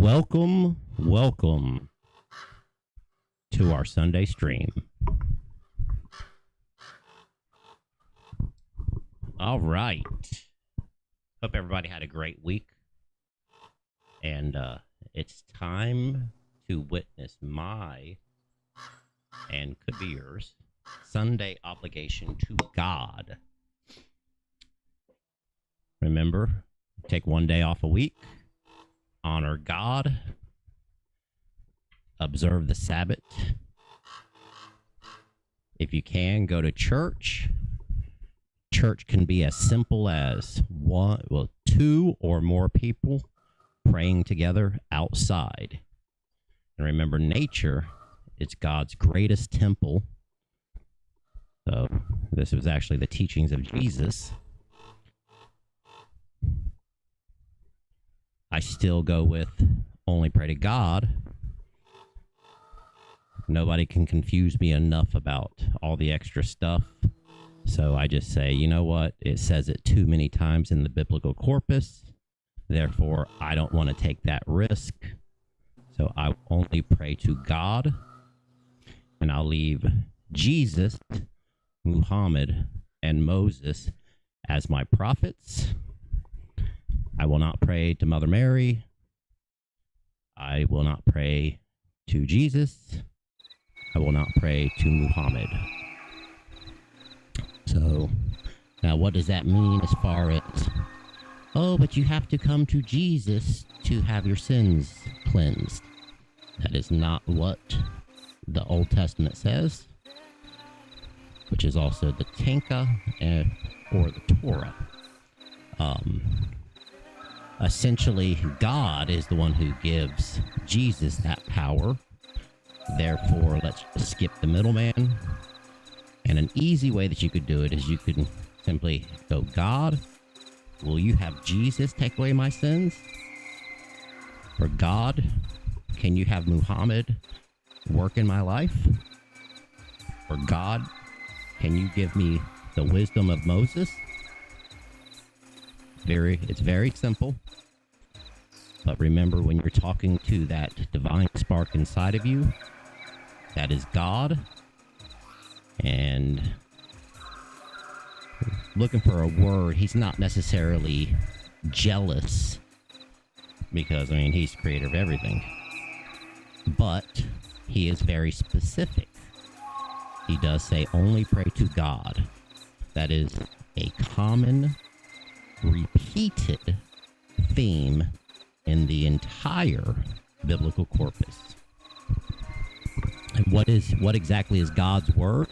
Welcome to our Sunday stream. All right. Hope everybody had a great week. And it's time to witness my, and could be yours, Sunday obligation to God. Remember, take one day off a week, honor God, observe the Sabbath. If you can, go to church. Church can be as simple as two or more people praying together outside. And remember, nature is God's greatest temple. So this was actually the teachings of Jesus. I still go with only pray to God. Nobody can confuse me enough about all the extra stuff. So I just say, you know what? It says it too many times in the Biblical Corpus. Therefore, I don't want to take that risk. So I only pray to God. And I'll leave Jesus, Muhammad, and Moses as my prophets. I will not pray to Mother Mary. I will not pray to Jesus. I will not pray to Muhammad. So, now what does that mean as far as, oh, but you have to come to Jesus to have your sins cleansed? That is not what the Old Testament says, which is also the Tanka or the Torah. Essentially, God is the one who gives Jesus that power. Therefore, let's skip the middleman. And an easy way that you could do it is you could simply go, God, will you have Jesus take away my sins? Or God, can you have Muhammad work in my life? Or God, can you give me the wisdom of Moses? It's very simple. But remember, when you're talking to that divine spark inside of you, that is God. And looking for a word, he's not necessarily jealous because, he's the creator of everything. But he is very specific. He does say, only pray to God. That is a common, repeated theme in the entire Biblical Corpus. And what exactly is God's word?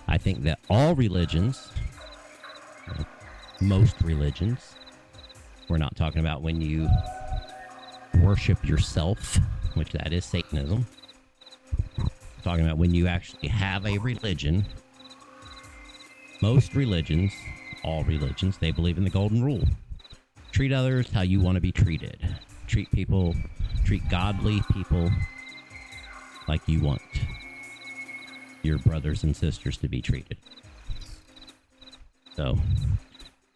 I think that all religions, most religions, we're not talking about when you worship yourself, which that is Satanism. We're talking about when you actually have a religion. Most religions, all religions, they believe in the golden rule. Treat others how you want to be treated. Treat godly people like you want your brothers and sisters to be treated. So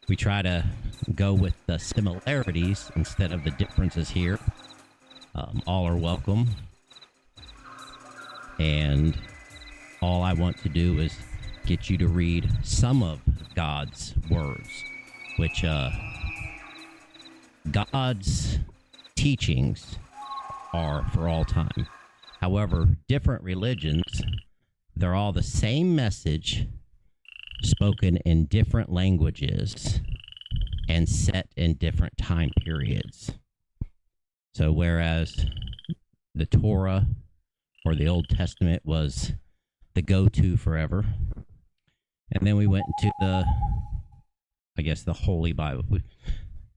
we try to go with the similarities instead of the differences here. All are welcome. And all I want to do is get you to read some of God's words, which God's teachings are for all time. However, different religions, they're all the same message spoken in different languages and set in different time periods. So whereas the Torah or the Old Testament was the go-to forever, and then we went into the Holy Bible.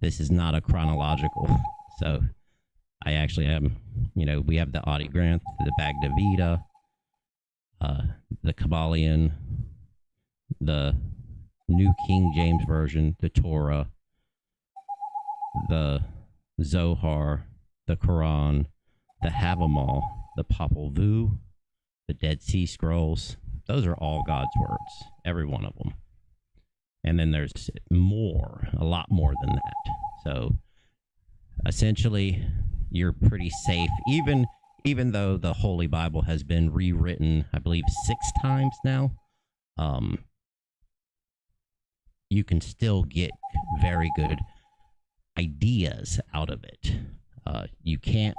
This is not a chronological, so I actually am, we have the Adi Granth, the Bhagavad Gita, the Kabbalion, the New King James Version, the Torah, the Zohar, the Quran, the Havamal, the Popol Vuh, the Dead Sea Scrolls. Those are all God's words, every one of them. And then there's a lot more than that. So essentially, you're pretty safe. Even though the Holy Bible has been rewritten, I believe 6 times now, you can still get very good ideas out of it. You can't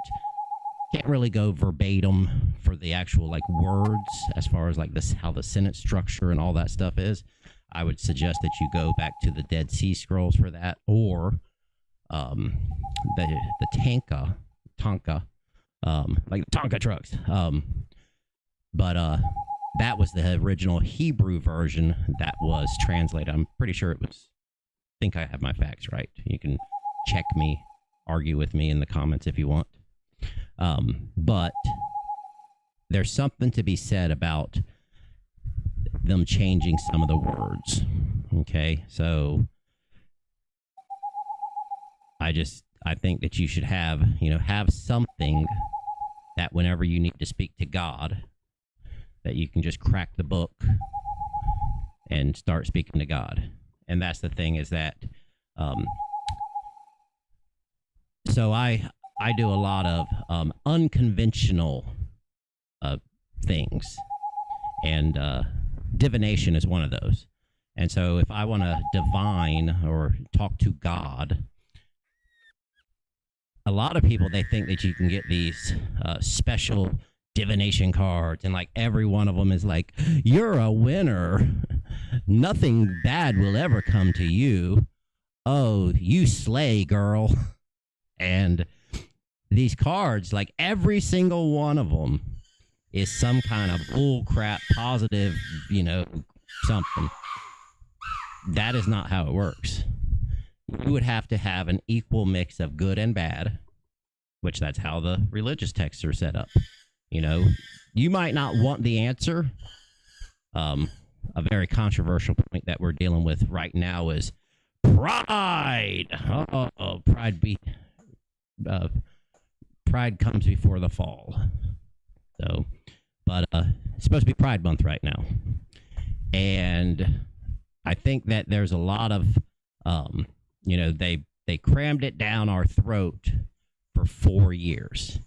really go verbatim for the actual like words as far as like this, how the sentence structure and all that stuff is. I would suggest that you go back to the Dead Sea Scrolls for that, or the Tonka, like the Tonka trucks. But that was the original Hebrew version that was translated. I'm pretty sure it was. I think I have my facts right. You can check me, argue with me in the comments if you want. But there's something to be said about them changing some of the words. Okay, so I think that you should have something that whenever you need to speak to God, that you can just crack the book and start speaking to God. And that's the thing, is that so I do a lot of unconventional things, and divination is one of those. And so if I want to divine or talk to God, a lot of people, they think that you can get these special divination cards, and like every one of them is like, you're a winner, nothing bad will ever come to you, oh, you slay, girl. And these cards, like every single one of them is some kind of bull crap positive, something. That is not how it works. You would have to have an equal mix of good and bad, which that's how the religious texts are set up. You might not want the answer. A very controversial point that we're dealing with right now is pride. Pride comes before the fall. So, but it's supposed to be Pride Month right now, and I think that there's a lot of, they crammed it down our throat for 4 years.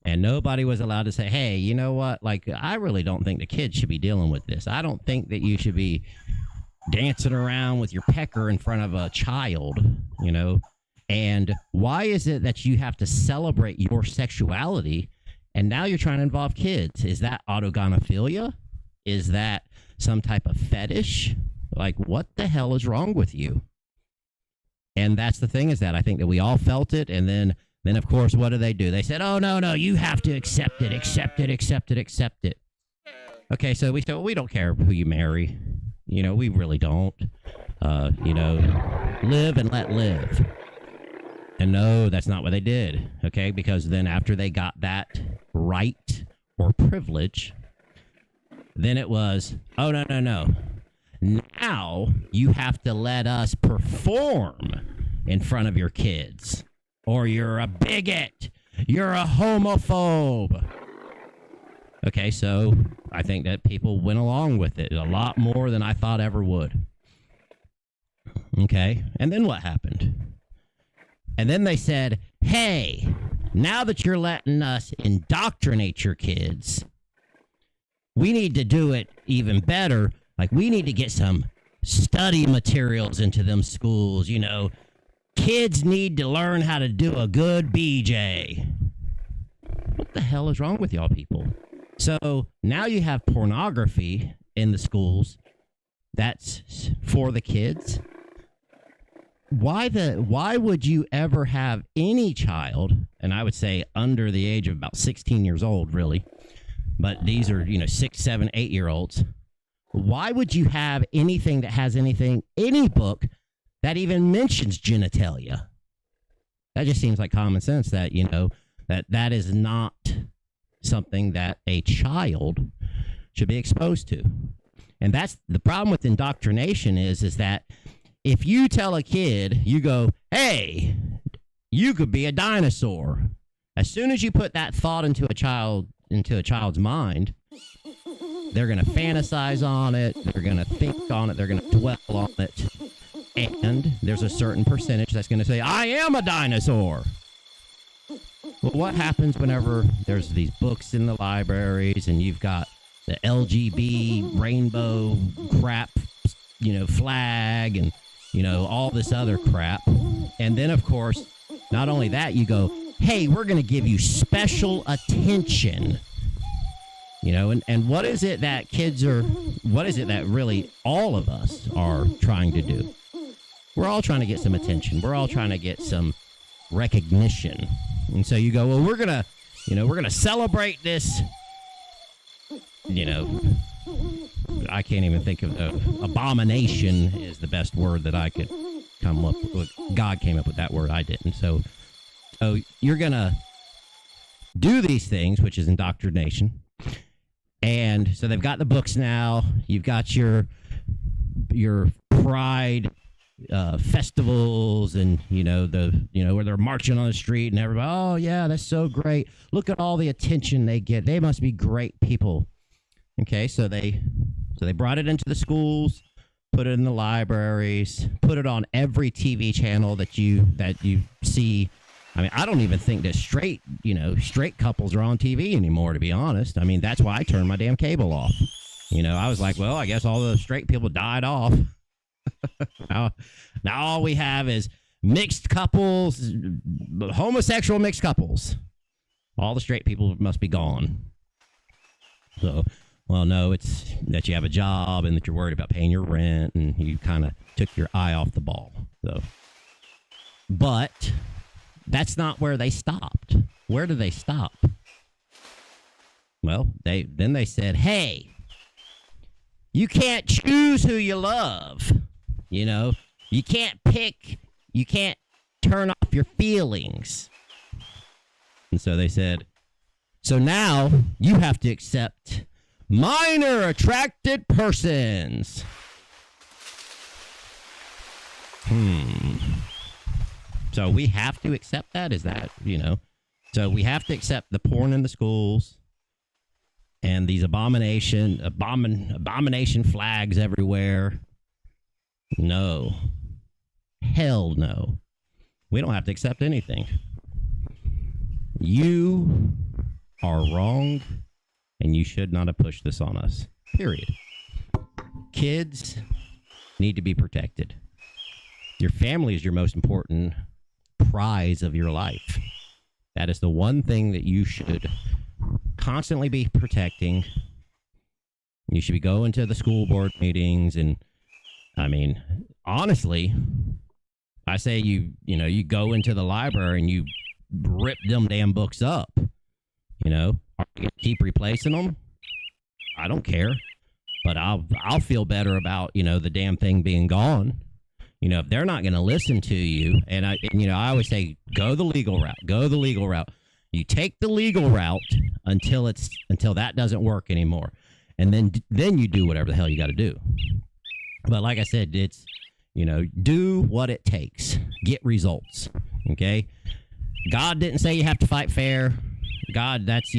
And nobody was allowed to say, hey, you know what? Like, I really don't think the kids should be dealing with this. I don't think that you should be dancing around with your pecker in front of a child, And why is it that you have to celebrate your sexuality and now you're trying to involve kids? Is that autogynephilia? Is that some type of fetish? Like, what the hell is wrong with you? And that's the thing, is that I think that we all felt it, and then of course, what do? They said, oh, no, you have to accept it. Okay, so we said, well, we don't care who you marry. We really don't. Live and let live. And no, that's not what they did, okay? Because then after they got that right or privilege, then it was, oh, no. Now you have to let us perform in front of your kids, or you're a bigot, you're a homophobe. Okay, so I think that people went along with it a lot more than I thought ever would. Okay, and then what happened? And then they said, hey, now that you're letting us indoctrinate your kids, we need to do it even better. Like, we need to get some study materials into them schools, Kids need to learn how to do a good BJ. What the hell is wrong with y'all people? So now you have pornography in the schools that's for the kids. Why would you ever have any child, and I would say under the age of about 16 years old, really, but these are, 6, 7, 8-year-olds. Why would you have anything that has any book that even mentions genitalia? That just seems like common sense, that, that is not something that a child should be exposed to. And that's the problem with indoctrination, is that if you tell a kid, you go, hey, you could be a dinosaur. As soon as you put that thought into a child's mind, they're going to fantasize on it, they're going to think on it, they're going to dwell on it. And there's a certain percentage that's going to say, I am a dinosaur. Well, what happens whenever there's these books in the libraries and you've got the LGB rainbow crap, flag and, all this other crap. And then, of course, not only that, you go, hey, we're going to give you special attention. And what is it that what is it that really all of us are trying to do? We're all trying to get some attention. We're all trying to get some recognition. And so you go, well, we're going to celebrate this, I can't even think of abomination is the best word that I could come up with. God came up with that word. I didn't. So you're going to do these things, which is indoctrination. And so they've got the books now. You've got your pride festivals and, where they're marching on the street and everybody, oh, yeah, that's so great. Look at all the attention they get. They must be great people. Okay, so they brought it into the schools, put it in the libraries, put it on every TV channel that you see. I mean, I don't even think that straight couples are on TV anymore, to be honest. I mean, that's why I turned my damn cable off. I was like, well, I guess all the straight people died off. now all we have is mixed couples, homosexual mixed couples. All the straight people must be gone. So, well, no, it's that you have a job and that you're worried about paying your rent and you kind of took your eye off the ball. So, but that's not where they stopped. Where did they stop? Well, they said, hey, you can't choose who you love. You can't pick. You can't turn off your feelings. And so they said, so now you have to accept minor attracted persons. So we have to accept that? Is that, So we have to accept the porn in the schools and these abomination flags everywhere. No. Hell no. We don't have to accept anything. You are wrong, and you should not have pushed this on us. Period. Kids need to be protected. Your family is your most important prize of your life. That is the one thing that you should constantly be protecting. You should be going to the school board meetings, and I mean, honestly, I say you go into the library and you rip them damn books up. Are you going to keep replacing them? I don't care, but I'll feel better about the damn thing being gone. If they're not going to listen to you, and I always say, go the legal route. Go the legal route. You take the legal route until that doesn't work anymore, and then you do whatever the hell you got to do. But like I said, it's do what it takes. Get results. Okay. God didn't say you have to fight fair. God, that's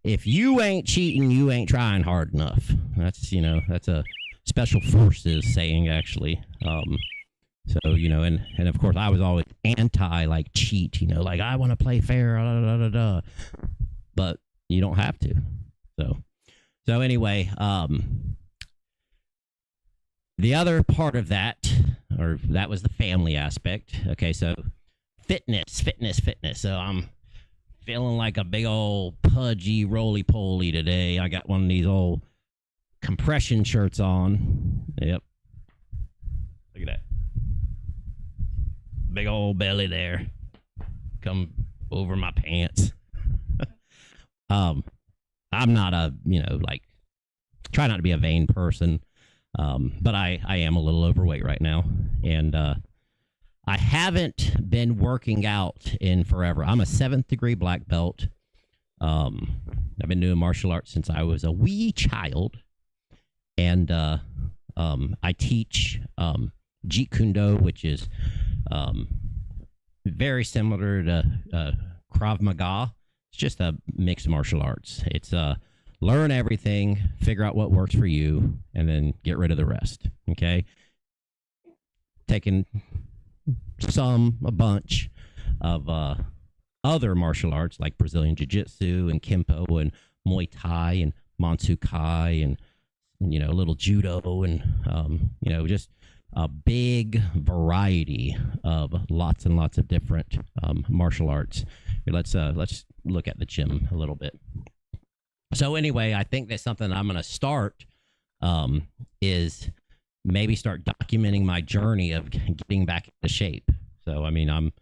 if you ain't cheating, you ain't trying hard enough. That's that's a special forces saying, actually. So, and of course I was always anti cheat, like I want to play fair, but you don't have to. So anyway, the other part of that was the family aspect. Okay. So fitness. So I'm feeling like a big old pudgy roly-poly today. I got one of these old compression shirts on. Yep. Look at that. Big old belly there. Come over my pants. I'm not try not to be a vain person. But I am a little overweight right now. And I haven't been working out in forever. I'm a 7th degree black belt. I've been doing martial arts since I was a wee child. And I teach Jeet Kune Do, which is very similar to Krav Maga. It's just a mixed martial arts. It's learn everything, figure out what works for you, and then get rid of the rest. Okay? Taking a bunch of other martial arts like Brazilian Jiu-Jitsu and Kempo and Muay Thai and Mansu Kai and, a little judo and, just a big variety of lots and lots of different martial arts. Here, let's look at the gym a little bit. So anyway, I think that's something I'm going to start is maybe start documenting my journey of getting back into shape. So, I'm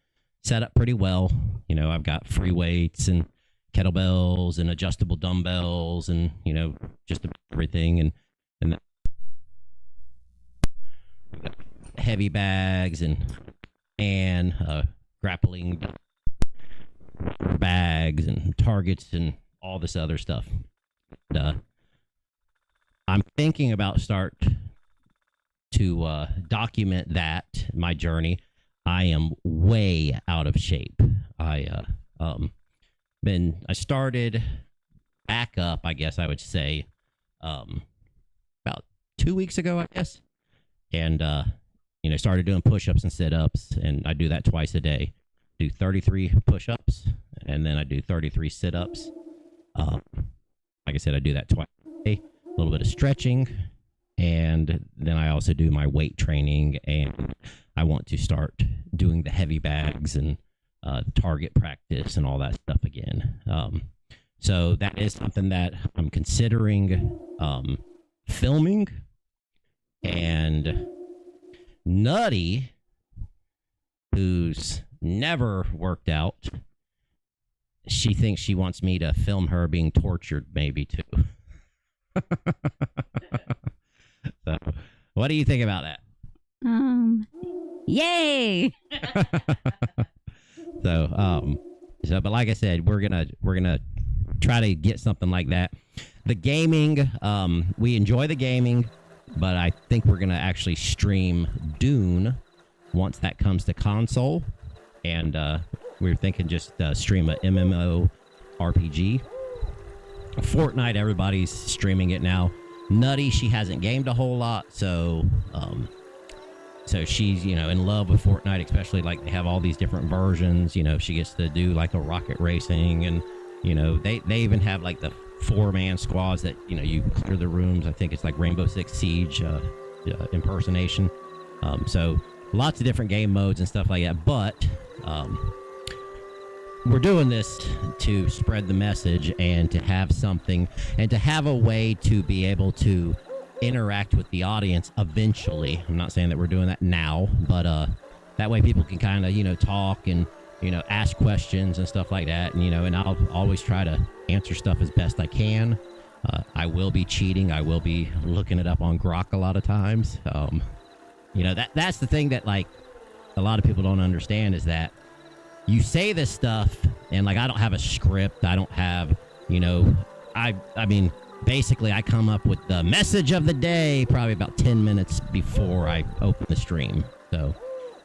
set up pretty well. I've got free weights and kettlebells and adjustable dumbbells and, just everything. And heavy bags and grappling bags and targets and all this other stuff. I'm thinking about start to document that, my journey. I am way out of shape. I started back up, I guess I would say, about 2 weeks ago, I guess. And, started doing push-ups and sit-ups, and I do that twice a day. Do 33 push-ups, and then I do 33 sit-ups. Like I said, I do that twice a day. A little bit of stretching, and then I also do my weight training, and I want to start doing the heavy bags and target practice and all that stuff again. So that is something that I'm considering filming. And Nutty, who's never worked out, she thinks she wants me to film her being tortured, maybe too. So, what do you think about that? Yay! But like I said, we're gonna try to get something like that. The gaming, we enjoy the gaming, but I think we're gonna actually stream Dune once that comes to console, and we're thinking just stream a MMO RPG. Fortnite, everybody's streaming it now. Nutty, she hasn't gamed a whole lot, so she's, in love with Fortnite, especially like they have all these different versions. She gets to do like a rocket racing, and they even have like the 4-man squads that you clear the rooms. I think it's like Rainbow Six Siege impersonation. So lots of different game modes and stuff like that. But we're doing this to spread the message and to have something and to have a way to be able to interact with the audience eventually. I'm not saying that we're doing that now, but that way people can kind of talk and ask questions and stuff like that, and I'll always try to answer stuff as best I can. I will be cheating. I will be looking it up on Grok a lot of times. That's the thing that like a lot of people don't understand, is that you say this stuff and like I don't have a script. I don't have basically, I come up with the message of the day probably about 10 minutes before I open the stream. So,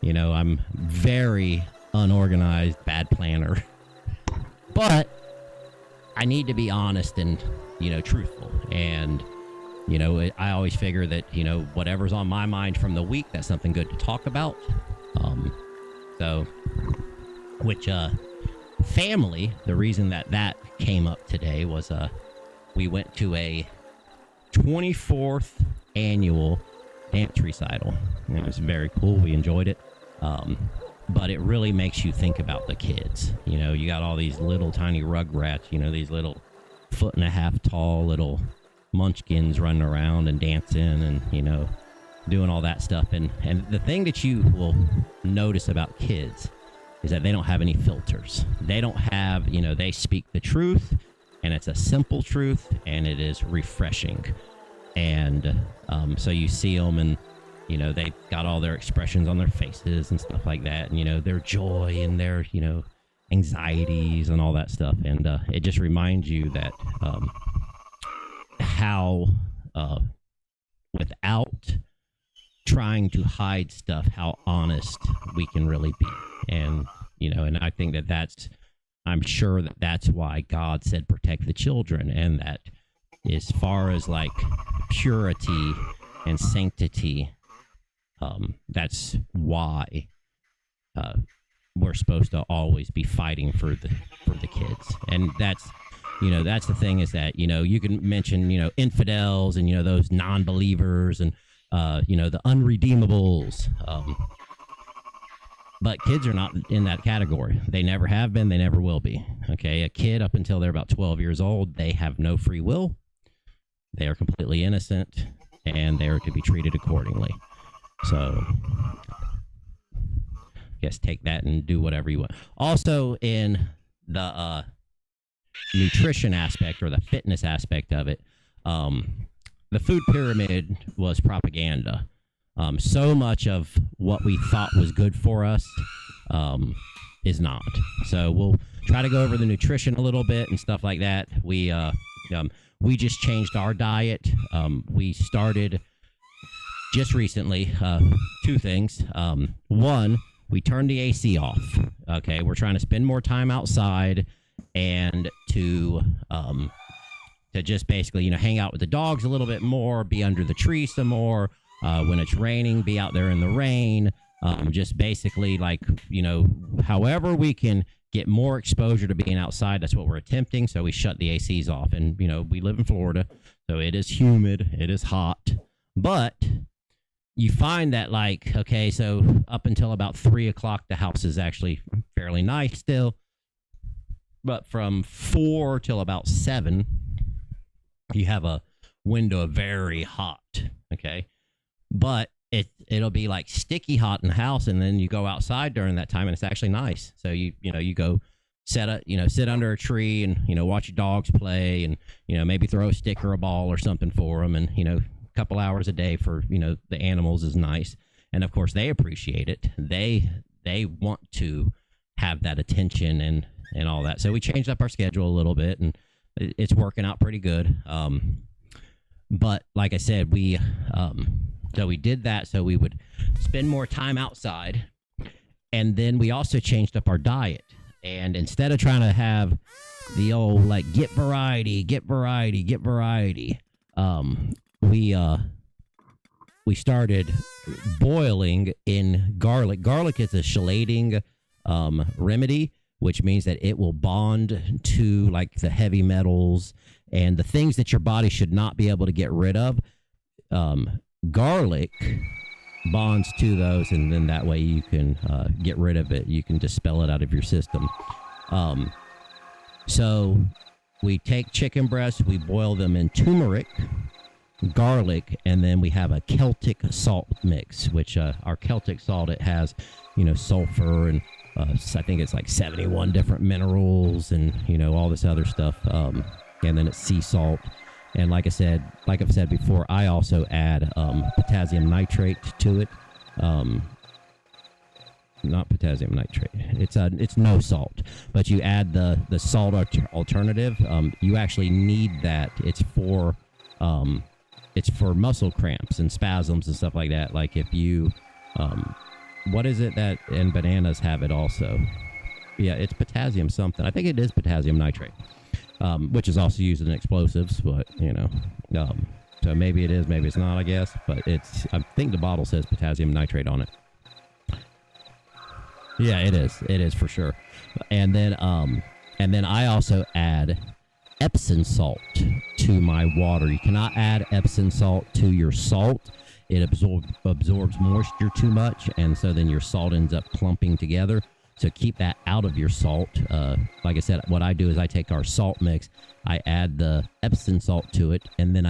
I'm very unorganized, bad planner. But I need to be honest and, truthful. And, I always figure that, whatever's on my mind from the week, that's something good to talk about. Family, the reason that came up today was, we went to a 24th annual dance recital. It was very cool. We enjoyed it. But it really makes you think about the kids. You got all these little tiny rugrats, these little 1.5 foot tall little munchkins running around and dancing and, doing all that stuff. And the thing that you will notice about kids is that they don't have any filters. They don't have, they speak the truth. And it's a simple truth, and it is refreshing. And so you see them, and they've got all their expressions on their faces and stuff like that, and their joy and their anxieties and all that stuff. And it just reminds you that how without trying to hide stuff, how honest we can really be. And and I think I'm sure that that's why God said protect the children, and that as far as like purity and sanctity, that's why we're supposed to always be fighting for the kids. And that's that's the thing, is that you can mention infidels and those non-believers and the unredeemables, but kids are not in that category. They never have been, they never will be. Okay, a kid up until they're about 12 years old, they have no free will. They are completely innocent, and they are to be treated accordingly. So guess take that and do whatever you want. Also, in the nutrition aspect or the fitness aspect of it, the food pyramid was propaganda. So much of what we thought was good for us is not. So we'll try to go over the nutrition a little bit and stuff like that. We just changed our diet. We started just recently, two things. One, we turned the AC off. Okay, we're trying to spend more time outside and to just basically hang out with the dogs a little bit more, be under the tree some more. When it's raining, be out there in the rain. Just basically however we can get more exposure to being outside, that's what we're attempting. So we shut the ACs off, and we live in Florida, so it is humid, it is hot, but you find that so up until about 3 o'clock, the house is actually fairly nice still, but from 4 till about 7, you have a window of very hot. Okay, but it'll be like sticky hot in the house, and then you go outside during that time, and it's actually nice. So you go sit under a tree and watch your dogs play, and maybe throw a stick or a ball or something for them, and a couple hours a day for the animals is nice. And of course they appreciate it. They want to have that attention and all that. So we changed up our schedule a little bit, and it's working out pretty good. But like I said, we did that so we would spend more time outside. And then we also changed up our diet. And instead of trying to have the old get variety, we started boiling in garlic. Garlic is a chelating remedy, which means that it will bond to the heavy metals and the things that your body should not be able to get rid of. Garlic bonds to those, and then that way you can get rid of it. You can dispel it out of your system. So we take chicken breasts, we boil them in turmeric, garlic, and then we have a Celtic salt mix, which our Celtic salt, it has sulfur and I think it's 71 different minerals and all this other stuff, and then it's sea salt. And like I've said before, I also add potassium nitrate to it. Not potassium nitrate. It's no salt, but you add the salt alternative. You actually need that. It's for muscle cramps and spasms and stuff like that. Like if you, what is it that, and bananas have it also? Yeah, it's potassium something. I think it is potassium nitrate, which is also used in explosives, but so maybe it is, maybe it's not, I guess, but I think the bottle says potassium nitrate on it. Yeah, it is for sure. And then I also add Epsom salt to my water. You cannot add Epsom salt to your salt. It absorbs moisture too much, and so then your salt ends up clumping together. So keep that out of your salt. Like I said, what I do is I take our salt mix, I add the Epsom salt to it, and then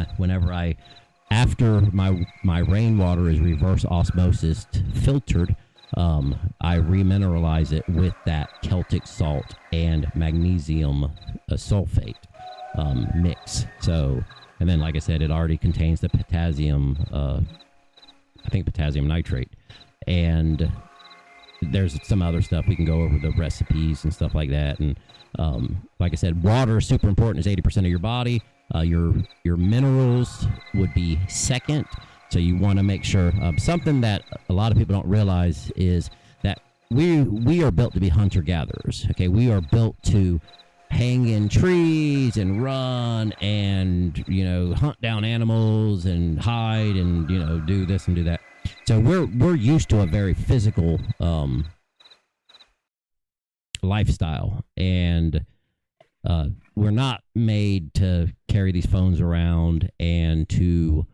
after my rainwater is reverse osmosis filtered, I remineralize it with that Celtic salt and magnesium sulfate mix. So, and then like I said, it already contains the potassium, I think potassium nitrate, and there's some other stuff. We can go over the recipes and stuff like that. And like I said, water is super important. It's 80% of your body. Your minerals would be second. So you want to make sure, something that a lot of people don't realize is that we are built to be hunter-gatherers. Okay, we are built to hang in trees and run and hunt down animals and hide and do this and do that. So we're used to a very physical lifestyle, and we're not made to carry these phones around and to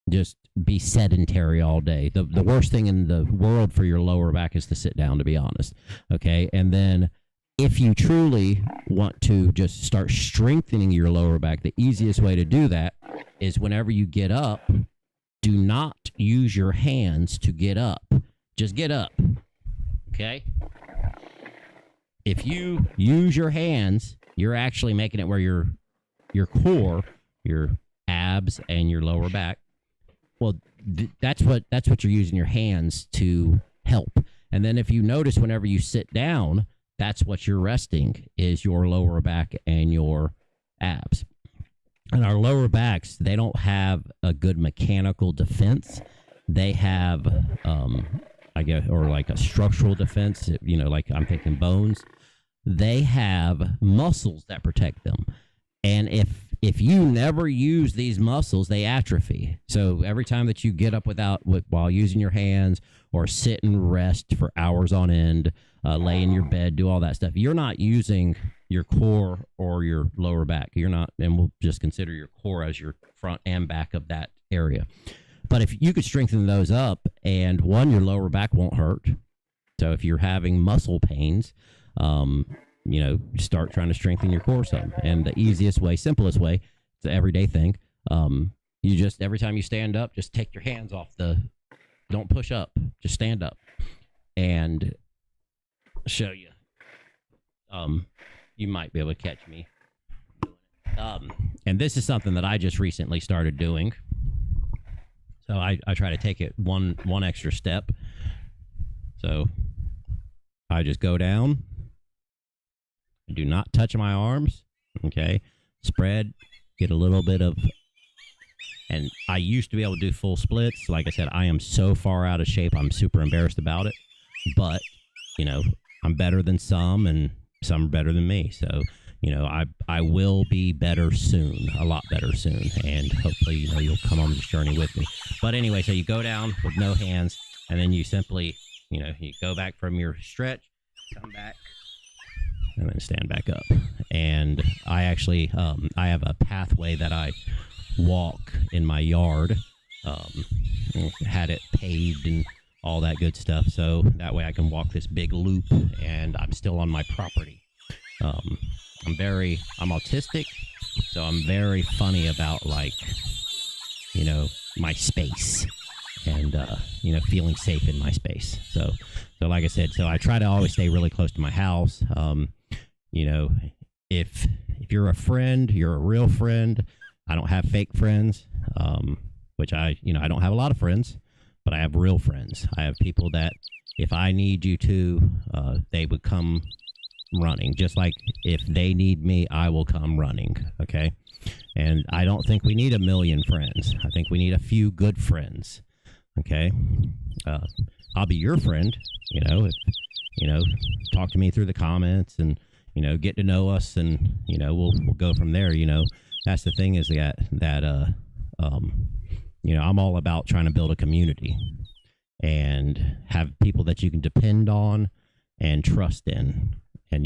just be sedentary all day. The worst thing in the world for your lower back is to sit down, to be honest. Okay. And then if you truly want to just start strengthening your lower back, the easiest way to do that is whenever you get up, do not use your hands to get up. Just get up. Okay. If you use your hands, you're actually making it where your core, your abs, and your lower back, well, that's what you're using your hands to help. And then if you notice, whenever you sit down, that's what you're resting, is your lower back and your abs. And our lower backs, they don't have a good mechanical defense. They have, I guess, or like a structural defense, like I'm thinking bones. They have muscles that protect them. And if you never use these muscles, they atrophy. So every time that you get up while using your hands, or sit and rest for hours on end, lay in your bed, do all that stuff, you're not using your core or your lower back. You're not, and we'll just consider your core as your front and back of that area. But if you could strengthen those up, and your lower back won't hurt. So if you're having muscle pains, start trying to strengthen your core some. And the easiest way, simplest way, it's an everyday thing. You just, every time you stand up, just take your hands off don't push up, just stand up. And I'll show you. You might be able to catch me. And this is something that I just recently started doing. So I try to take it one extra step. So I just go down. Do not touch my arms. Okay. Spread. Get a little bit of. And I used to be able to do full splits. Like I said, I am so far out of shape. I'm super embarrassed about it. But, I'm better than some, and some are better than me. So, I will be better soon, a lot better soon. And hopefully, you'll come on this journey with me. But anyway, so you go down with no hands, and then you simply, you go back from your stretch, come back, and then stand back up. And I actually, I have a pathway that I walk in my yard, had it paved and all that good stuff, so that way I can walk this big loop and I'm still on my property. I'm autistic, so I'm very funny about, like, my space and feeling safe in my space. So like I said, so I try to always stay really close to my house. If you're a friend, you're a real friend. I don't have fake friends, which I don't have a lot of friends, but I have real friends. I have people that if I need you to, they would come running. Just like if they need me, I will come running. Okay. And I don't think we need a million friends. I think we need a few good friends. Okay. I'll be your friend, if, talk to me through the comments and, get to know us, and, we'll go from there. That's the thing, is that I'm all about trying to build a community and have people that you can depend on and trust in. And,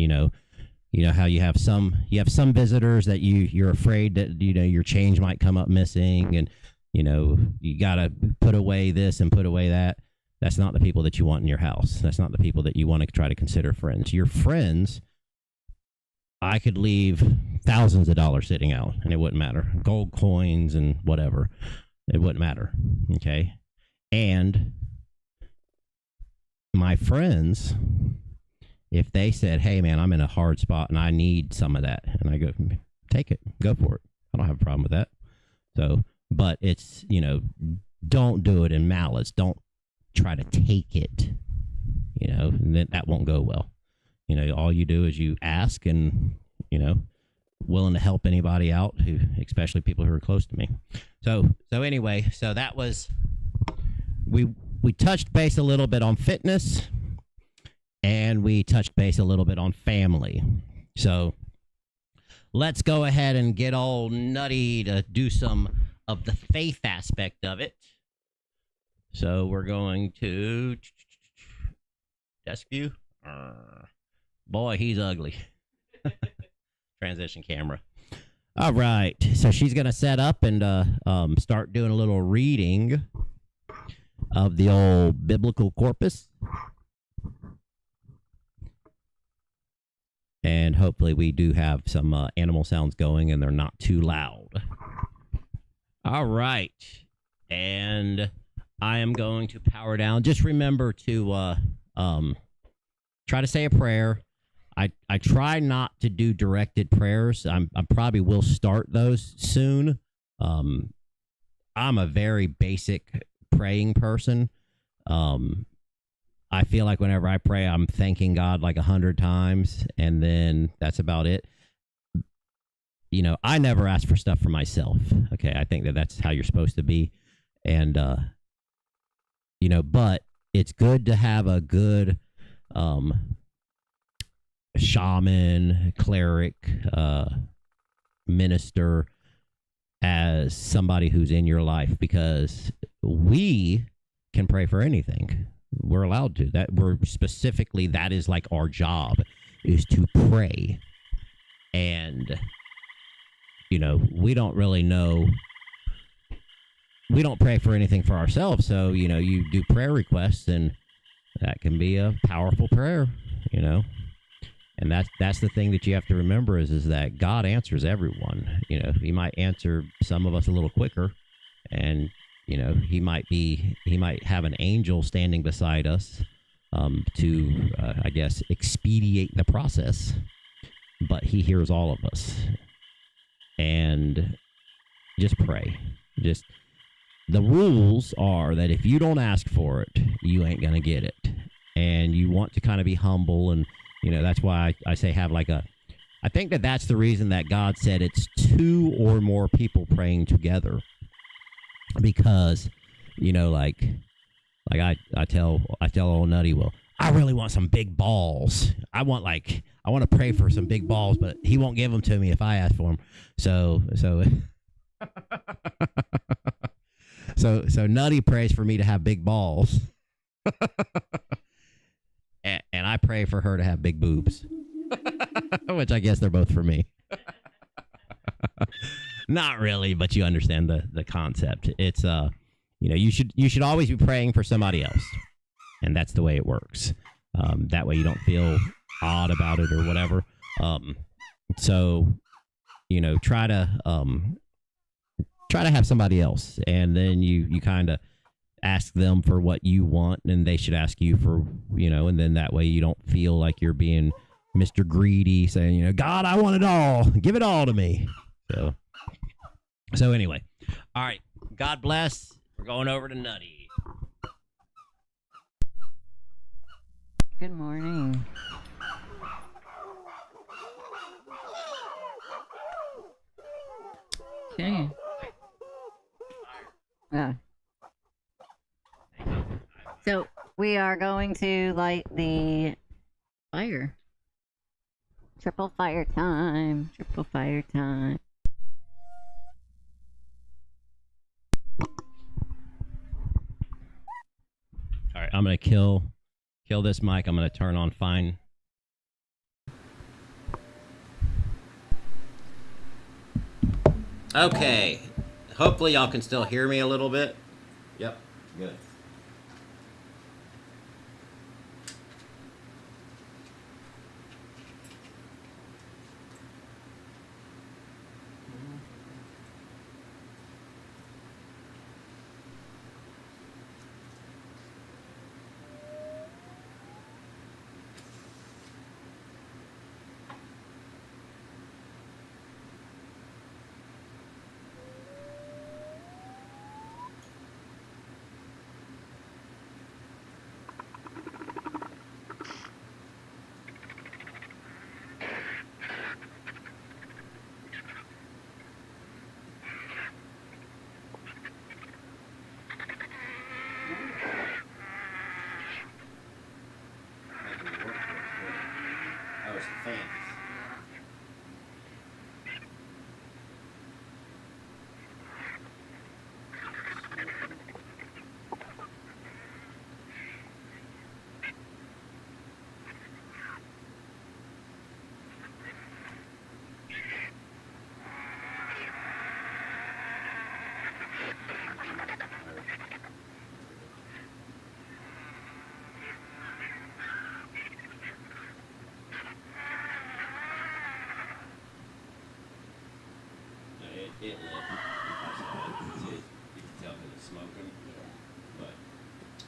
how you have some visitors that you're afraid that, your change might come up missing, and, you got to put away this and put away that. That's not the people that you want in your house. That's not the people that you want to try to consider friends. Your friends, I could leave thousands of dollars sitting out and it wouldn't matter. Gold coins and whatever. It wouldn't matter. Okay. And my friends, if they said, hey man, I'm in a hard spot and I need some of that, and I go, take it, go for it. I don't have a problem with that. So, but it's, don't do it in malice. Don't try to take it, and that won't go well. All you do is you ask, and, willing to help anybody out, especially people who are close to me. So anyway, so that was, we touched base a little bit on fitness, and we touched base a little bit on family. So let's go ahead and get all nutty to do some of the faith aspect of it. So we're going to desk view. Boy, he's ugly. Transition camera. All right. So she's going to set up and start doing a little reading of the old Biblical Corpus. And hopefully we do have some animal sounds going and they're not too loud. All right. And I am going to power down. Just remember to try to say a prayer. I try not to do directed prayers. I probably will start those soon. I'm a very basic praying person. I feel like whenever I pray, I'm thanking God like 100 times, and then that's about it. You know, I never ask for stuff for myself. Okay, I think that that's how you're supposed to be. And, you know, but it's good to have a good shaman, cleric, minister as somebody who's in your life, because we can pray for anything. We're allowed to. That is like our job, is to pray. And, you know, we don't really know. We don't pray for anything for ourselves. So, you know, you do prayer requests, and that can be a powerful prayer, you know. And that's the thing that you have to remember is that God answers everyone. You know, he might answer some of us a little quicker, and, you know, he might have an angel standing beside us to, I guess, expedite the process. But he hears all of us. And just pray. Just the rules are that if you don't ask for it, you ain't going to get it. And you want to kind of be humble. And, you know, that's why I say have like I think that's the reason that God said it's 2 or more people praying together. Because, you know, like I tell old Nutty, well, I really want some big balls. I want to pray for some big balls, but he won't give them to me if I ask for them. So Nutty prays for me to have big balls. and I pray for her to have big boobs. Which I guess they're both for me. Not really, but you understand the concept. It's you know, you should always be praying for somebody else, and that's the way it works. That way you don't feel odd about it or whatever. So, you know, try to have somebody else, and then you kind of ask them for what you want, and they should ask you for, you know, and then that way you don't feel like you're being Mr. Greedy, saying, you know, God, I want it all, give it all to me. So anyway, all right. God bless. We're going over to Nutty. Good morning. Okay. Yeah. So we are going to light the fire. Triple fire time. Triple fire time. All right, I'm gonna kill this mic. I'm gonna turn on fine. Okay. Hopefully y'all can still hear me a little bit. Yep. Good.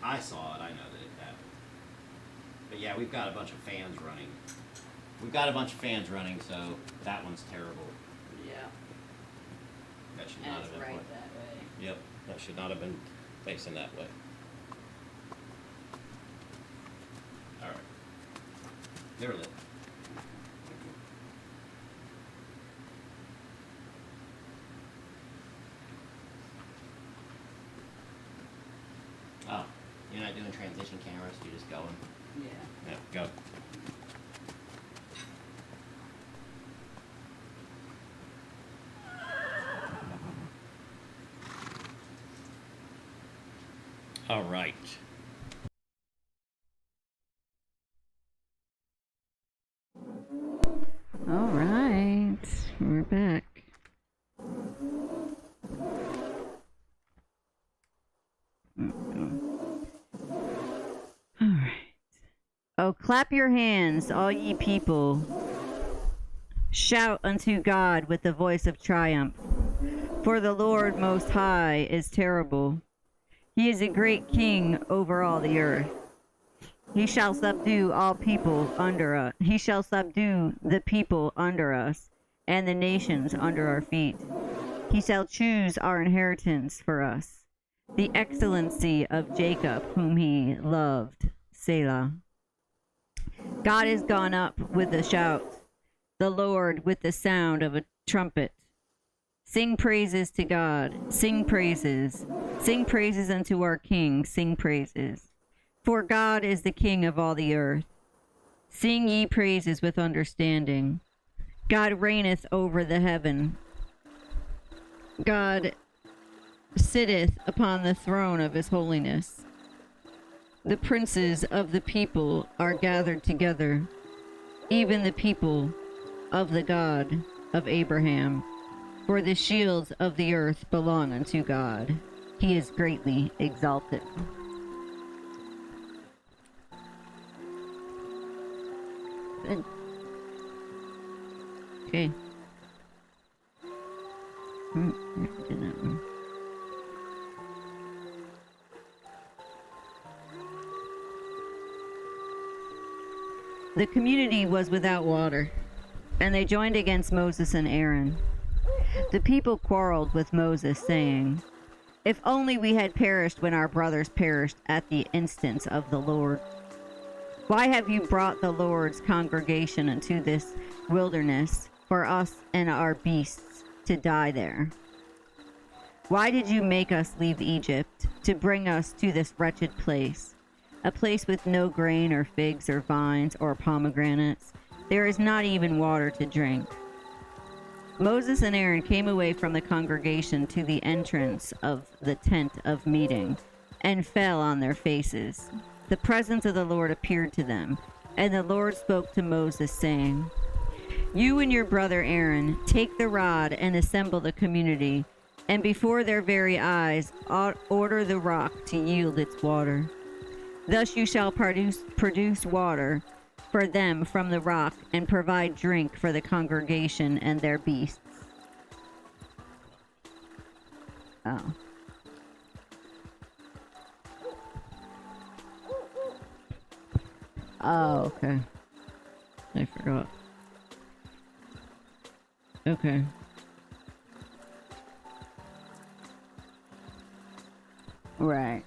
I saw it. I know that it happened. But yeah, we've got a bunch of fans running. So that one's terrible. Yeah. That should And not it's have been. right that way. Yep, that should not have been facing that way. All right. They're lit. Oh, you're not doing transition cameras, you're just going. Yeah. Yep, go. All right. All right. We're back. All right. Oh, clap your hands, all ye people. Shout unto God with the voice of triumph. For the Lord Most High is terrible. He is a great king over all the earth. He shall subdue all people under us. He shall subdue the people under us, and the nations under our feet. He shall choose our inheritance for us, the excellency of Jacob, whom he loved. Selah. God is gone up with a shout, the Lord with the sound of a trumpet. Sing praises to God. Sing praises. Sing praises unto our King. Sing praises. For God is the King of all the earth. Sing ye praises with understanding. God reigneth over the heaven. God sitteth upon the throne of his holiness. The princes of the people are gathered together, even the people of the God of Abraham. For the shields of the earth belong unto God. He is greatly exalted. Good. Okay. Did that one. The community was without water, and they joined against Moses and Aaron. The people quarreled with Moses, saying, "If only we had perished when our brothers perished at the instance of the Lord. Why have you brought the Lord's congregation into this wilderness for us and our beasts to die there? Why did you make us leave Egypt to bring us to this wretched place, a place with no grain or figs or vines or pomegranates? There is not even water to drink." Moses and Aaron came away from the congregation to the entrance of the tent of meeting and fell on their faces. The presence of the Lord appeared to them, and the Lord spoke to Moses, saying, "You and your brother Aaron take the rod and assemble the community, and before their very eyes order the rock to yield its water. Thus you shall produce water for them from the rock and provide drink for the congregation and their beasts." Oh. Oh, okay. I forgot. Okay. Right.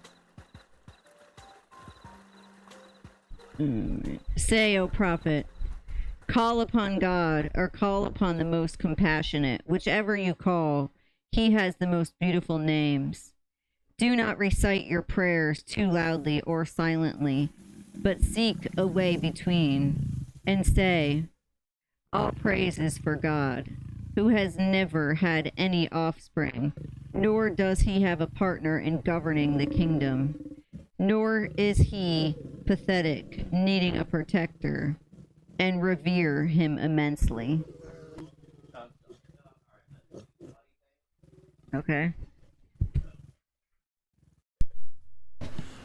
Say, O prophet, call upon God, or call upon the most compassionate. Whichever you call, he has the most beautiful names. Do not recite your prayers too loudly or silently, but seek a way between, and say, "All praise is for God, who has never had any offspring, nor does he have a partner in governing the kingdom. Nor is he pathetic, needing a protector, and revere him immensely." Okay.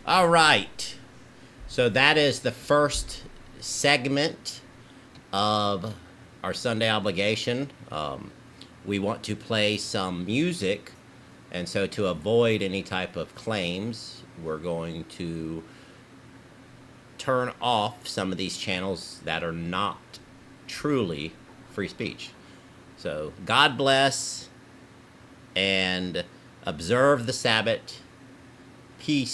All right. So that is the first segment of our Sunday obligation. We want to play some music, And so to avoid any type of claims, we're going to turn off some of these channels that are not truly free speech. So God bless and observe the Sabbath. Peace.